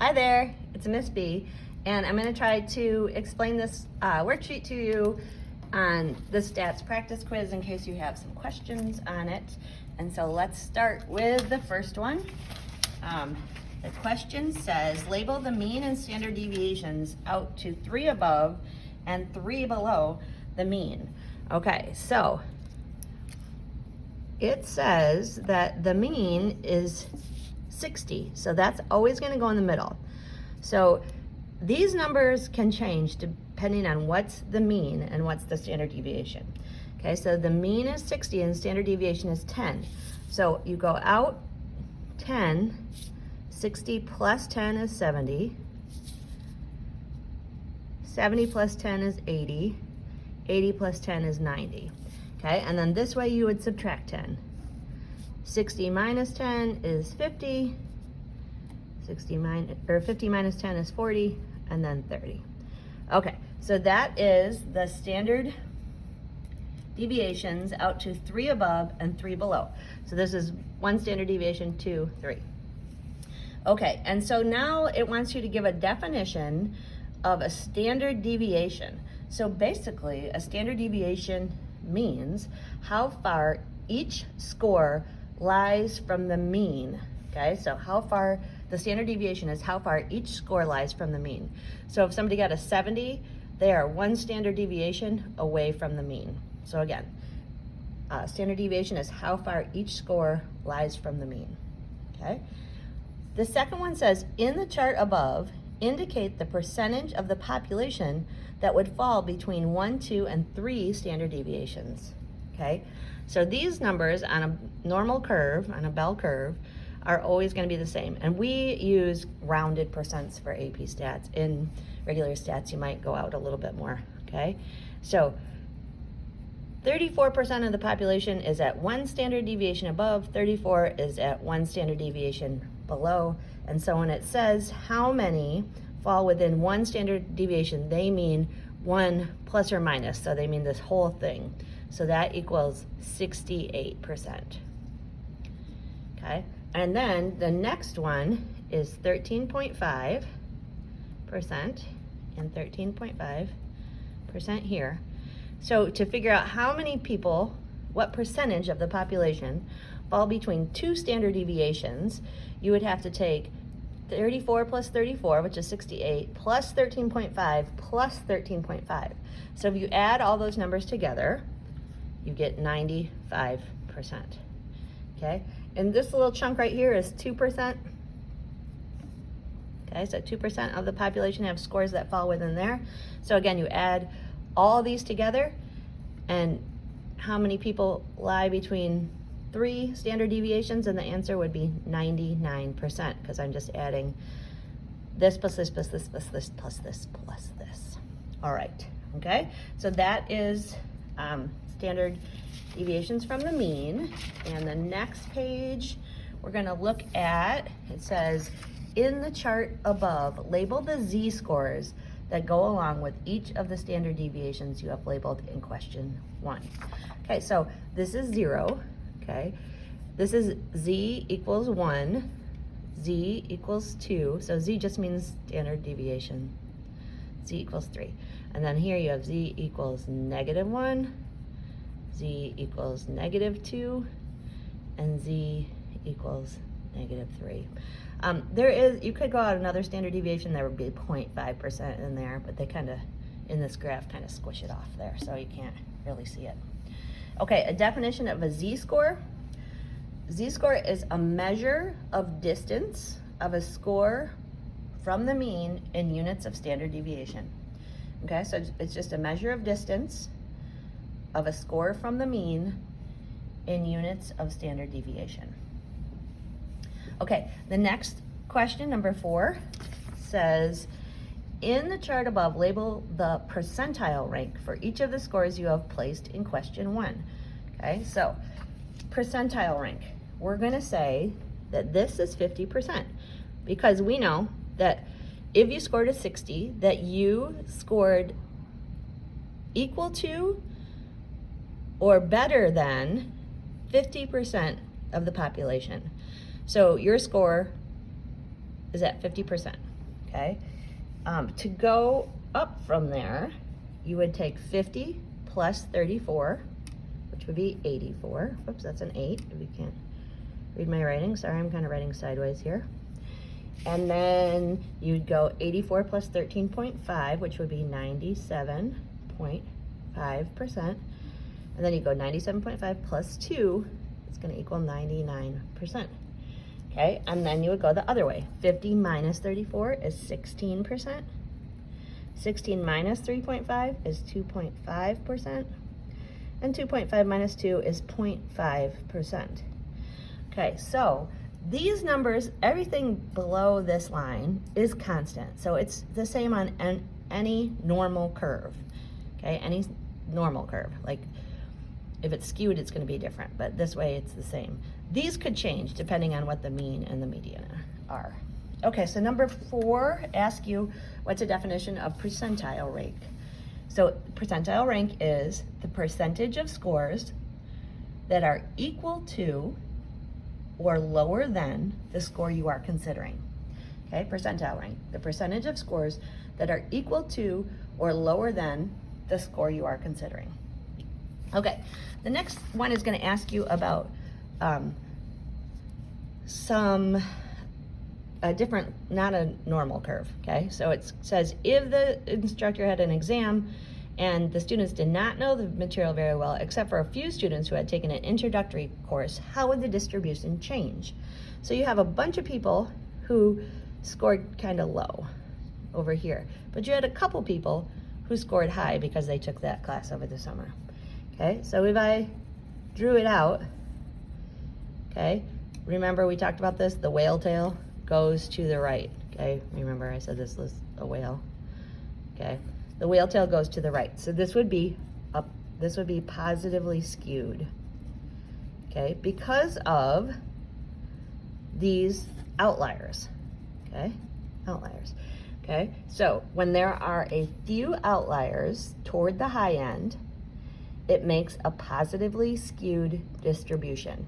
Hi there, it's Miss B, and I'm going to try to explain this worksheet to you on the stats practice quiz in case you have some questions on it. And so let's start with the first one. The question says, label the mean and standard deviations out to 3 above and 3 below the mean. Okay, so it says that the mean is 60, so that's always going to go in the middle. So these numbers can change depending on what's the mean and what's the standard deviation. Okay, so the mean is 60 and standard deviation is 10. So you go out 10, 60 plus 10 is 70, 70 plus 10 is 80, 80 plus 10 is 90. Okay, and then this way you would subtract 10. 60 minus 10 is 50, 50 minus 10 is 40, and then 30. Okay, so that is the standard deviations out to 3 above and 3 below. So this is 1 standard deviation, 2, 3. Okay, and so now it wants you to give a definition of a standard deviation. So basically, a standard deviation means how far each score lies from the mean. Okay, so how far the standard deviation is how far each score lies from the mean. So if somebody got a 70, they are 1 standard deviation away from the mean. So again, standard deviation is how far each score lies from the mean. Okay. The second one says, in the chart above, indicate the percentage of the population that would fall between 1, 2, and 3 standard deviations. Okay, so these numbers on a normal curve, on a bell curve, are always going to be the same. And we use rounded percents for AP stats. In regular stats, you might go out a little bit more. Okay, so 34% of the population is at 1 standard deviation above, 34 is at 1 standard deviation below. And so when it says how many fall within 1 standard deviation, they mean 1 plus or minus. So they mean this whole thing. So that equals 68%. Okay, and then the next one is 13.5% and 13.5% here. So to figure out how many people, what percentage of the population fall between 2 standard deviations, you would have to take 34 plus 34, which is 68, plus 13.5 plus 13.5. So if you add all those numbers together, you get 95%. Okay, and this little chunk right here is 2%. Okay, so 2% of the population have scores that fall within there. So again, you add all these together, and how many people lie between 3 standard deviations, and the answer would be 99%, because I'm just adding this plus this plus this plus this plus this plus this. All right, okay, so that is standard deviations from the mean. And the next page we're going to look at, it says, in the chart above, label the z-scores that go along with each of the standard deviations you have labeled in question 1. Okay, so this is 0. Okay, this is z equals 1, z equals 2, so z just means standard deviation, z equals 3. And then here you have z equals -1, z equals -2, and z equals -3. You could go out another standard deviation, there would be 0.5% in there, but they kind of, in this graph, kind of squish it off there, so you can't really see it. Okay, a definition of a z-score. Z-score is a measure of distance of a score from the mean in units of standard deviation. Okay, so it's just a measure of distance of a score from the mean in units of standard deviation. Okay, the next question, number 4, says, in the chart above, label the percentile rank for each of the scores you have placed in question 1. Okay, so percentile rank, we're going to say that this is 50%, because we know that if you scored a 60, that you scored equal to or better than 50% of the population. So your score is at 50%. okay? To go up from there, you would take 50 plus 34, which would be 84. Whoops, that's an 8, if you can't read my writing. Sorry, I'm kind of writing sideways here. And then you'd go 84 plus 13.5, which would be 97.5%. And then you go 97.5 plus 2, it's going to equal 99%. Okay, and then you would go the other way. 50 minus 34 is 16%. 16 minus 3.5 is 2.5%. And 2.5 minus 2 is 0.5%. Okay, so these numbers, everything below this line is constant. So it's the same on any normal curve. Okay, any normal curve. Like if it's skewed, it's going to be different, but this way it's the same. These could change depending on what the mean and the median are. Okay, so number 4 asks you what's a definition of percentile rank. So percentile rank is the percentage of scores that are equal to or lower than the score you are considering. Okay, percentile rank, the percentage of scores that are equal to or lower than the score you are considering. Okay, the next one is going to ask you about some different, not a normal curve, okay? So it says if the instructor had an exam and the students did not know the material very well, except for a few students who had taken an introductory course, how would the distribution change? So you have a bunch of people who scored kind of low over here, but you had a couple people who scored high because they took that class over the summer. Okay, so if I drew it out, okay, remember we talked about this, the whale tail goes to the right, okay? Remember I said this was a whale, okay? The whale tail goes to the right. So this would be positively skewed, okay? Because of these outliers, okay? Outliers, okay? So when there are a few outliers toward the high end, it makes a positively skewed distribution.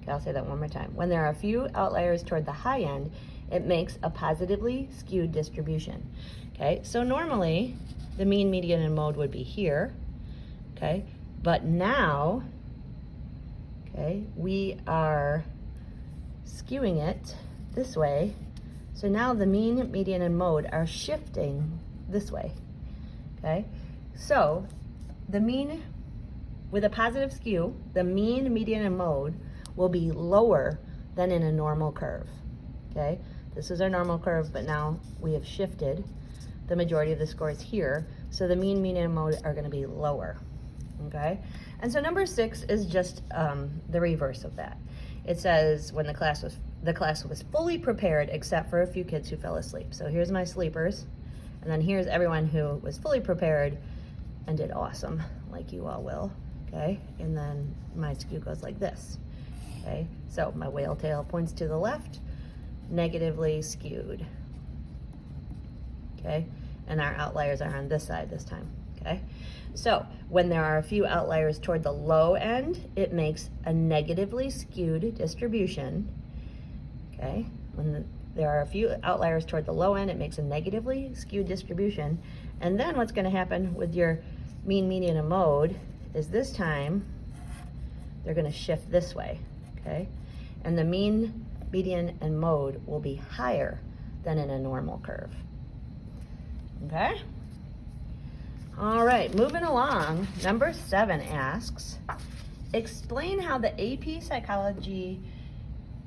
Okay, I'll say that one more time. When there are a few outliers toward the high end, it makes a positively skewed distribution. Okay, so normally the mean, median, and mode would be here. Okay, but now, okay, we are skewing it this way. So now the mean, median, and mode are shifting this way. Okay, so the mean, with a positive skew, the mean, median, and mode will be lower than in a normal curve, okay? This is our normal curve, but now we have shifted the majority of the scores here, so the mean, median, and mode are gonna be lower, okay? And so number 6 is just the reverse of that. It says when the class was fully prepared except for a few kids who fell asleep. So here's my sleepers, and then here's everyone who was fully prepared and did awesome, like you all will, okay? And then my skew goes like this, okay? So my whale tail points to the left, negatively skewed, okay? And our outliers are on this side this time, okay? So when there are a few outliers toward the low end, it makes a negatively skewed distribution, okay? When there are a few outliers toward the low end, it makes a negatively skewed distribution. And then what's gonna happen with your mean, median, and mode is this time they're gonna shift this way, okay? And the mean, median, and mode will be higher than in a normal curve, okay? All right, moving along, number 7 asks, explain how the AP Psychology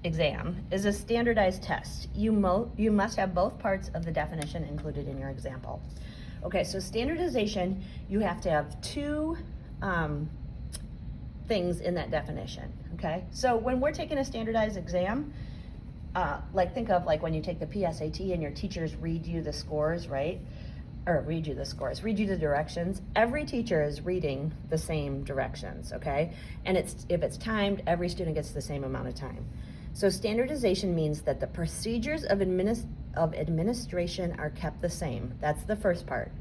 exam is a standardized test. You must have both parts of the definition included in your example. Okay, so standardization, you have to have 2 things in that definition, okay? So when we're taking a standardized exam, like think of like when you take the PSAT and your teachers read you the scores, right? Or read you the directions. Every teacher is reading the same directions, okay? And if it's timed, every student gets the same amount of time. So standardization means that the procedures of administration are kept the same. That's the first part.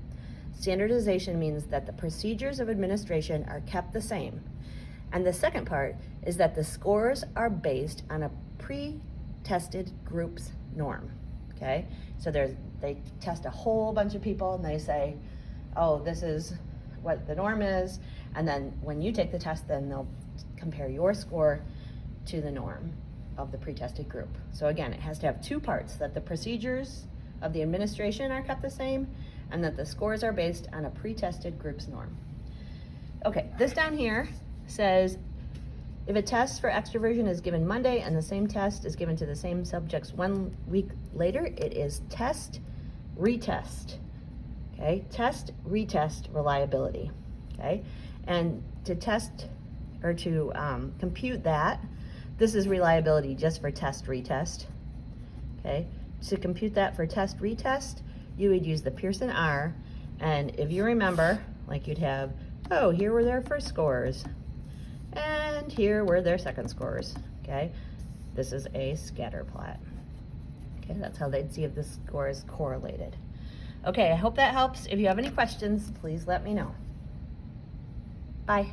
Standardization means that the procedures of administration are kept the same. And the second part is that the scores are based on a pre-tested group's norm, okay? So they test a whole bunch of people and they say, oh, this is what the norm is, and then when you take the test, then they'll compare your score to the norm of the pre-tested group. So again, it has to have two parts, that the procedures of the administration are kept the same, and that the scores are based on a pre-tested group's norm. Okay, this down here says, if a test for extroversion is given Monday and the same test is given to the same subjects 1 week later, it is test, retest. Okay, test, retest reliability. Okay, and to test or to compute that, this is reliability just for test, retest. Okay, to compute that for test, retest, you would use the Pearson R, and if you remember, like you'd have, oh, here were their first scores, and here were their second scores, okay? This is a scatter plot. Okay, that's how they'd see if the score is correlated. Okay, I hope that helps. If you have any questions, please let me know. Bye.